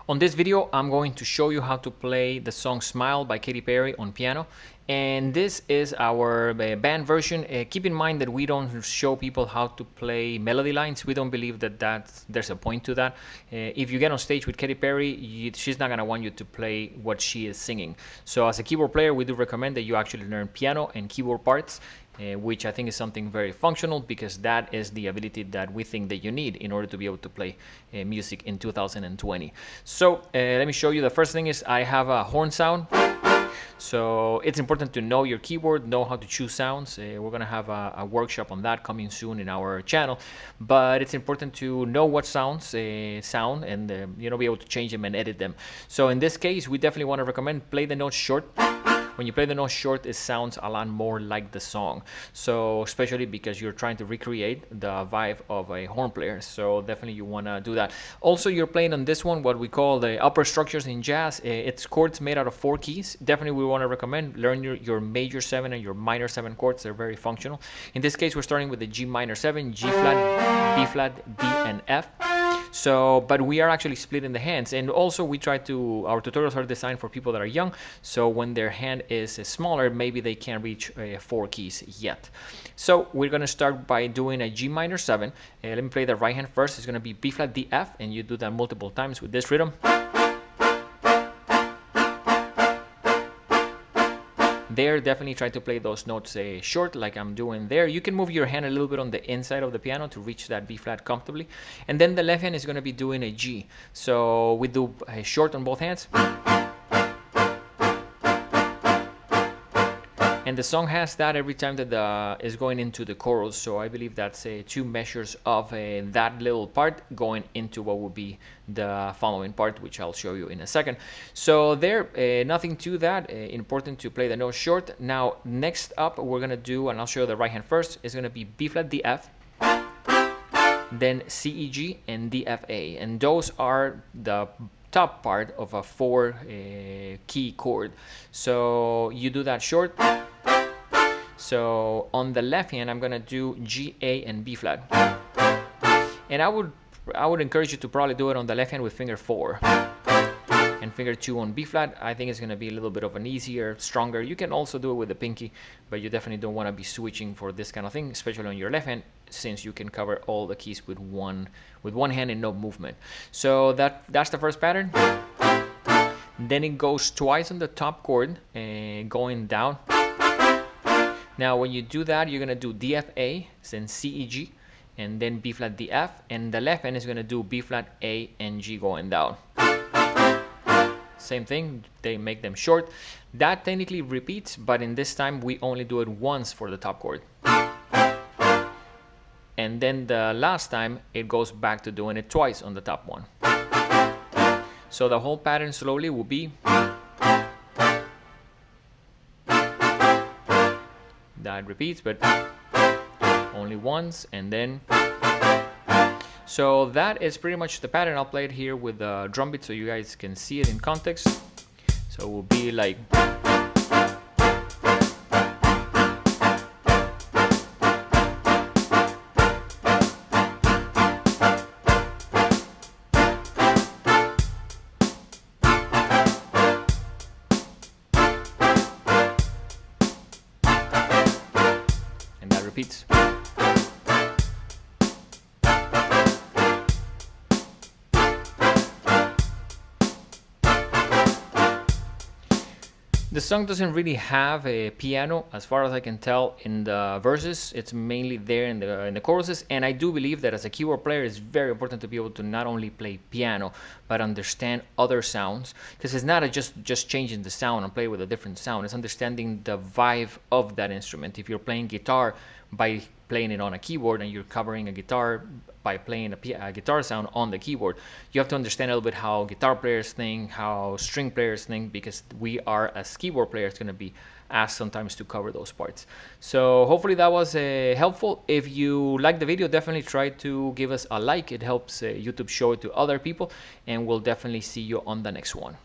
On this video, I'm going to show you how to play the song Smile by Katy Perry on piano. And this is our band version. Keep in mind that we don't show people how to play melody lines. We don't believe that there's a point to that. If you get on stage with Katy Perry, she's not going to want you to play what she is singing. So as a keyboard player, we do recommend that you actually learn piano and keyboard parts, which I think is something very functional, because that is the ability that we think that you need in order to be able to play music in 2020. So let me show you. The first thing is I have a horn sound. So it's important to know your keyboard, know how to choose sounds. We're going to have a workshop on that coming soon in our channel. But it's important to know what sounds sound and be able to change them and edit them. So in this case, we definitely want to recommend play the notes short. When you play the notes short, it sounds a lot more like the song. So especially because you're trying to recreate the vibe of a horn player. So definitely you want to do that. Also, you're playing on this one what we call the upper structures in jazz. It's chords made out of 4 keys. Definitely we want to recommend learn your major 7 and your minor 7 chords. They're very functional. In this case, we're starting with the G minor 7, G flat, B flat, D, and F. So, but we are actually splitting the hands, and also our tutorials are designed for people that are young, so when their hand is smaller, maybe they can't reach 4 keys yet. So we're going to start by doing a G minor 7. Let me play the right hand first. It's going to be B flat, D, F, and you do that multiple times with this rhythm. There, definitely try to play those notes short like I'm doing there. You can move your hand a little bit on the inside of the piano to reach that B flat comfortably. And then the left hand is going to be doing a G. So we do short on both hands. And the song has that every time that is going into the chorus. So I believe that's 2 measures of that little part going into what would be the following part, which I'll show you in a second. So there, nothing to that. Important to play the note short. Now, next up, we're going to do, and I'll show you the right hand first, is going to be B flat, D, F, then C, E, G, and D, F, A. And those are the top part of a 4 key chord. So you do that short. So on the left hand, I'm gonna do G, A, and B flat. And I would encourage you to probably do it on the left hand with finger 4 and finger 2 on B flat. I think it's gonna be a little bit of an easier, stronger. You can also do it with the pinky, but you definitely don't want to be switching for this kind of thing, especially on your left hand, since you can cover all the keys with one hand and no movement. So that's the first pattern. Then it goes twice on the top chord, going down. Now when you do that, you're gonna do D, F, A, then C, E, G, and then B flat, D, F, and the left hand is gonna do B flat, A, and G going down. Same thing, they make them short. That technically repeats, but in this time we only do it once for the top chord. And then the last time it goes back to doing it twice on the top one. So the whole pattern slowly will be that repeats, but only once, and then. So that is pretty much the pattern. I'll play it here with the drum beat so you guys can see it in context. So it will be like. Repeats. The song doesn't really have a piano, as far as I can tell, in the verses. It's mainly there in the choruses, and I do believe that as a keyboard player, it's very important to be able to not only play piano, but understand other sounds, because it's not just changing the sound and play with a different sound. It's understanding the vibe of that instrument. If you're playing guitar by playing it on a keyboard, and you're covering a guitar by playing a guitar sound on the keyboard, you have to understand a little bit how guitar players think, how string players think, because we are, as keyboard players, going to be asked sometimes to cover those parts. So hopefully that was helpful. If you like the video, definitely try to give us a like. It helps YouTube show it to other people, and we'll definitely see you on the next one.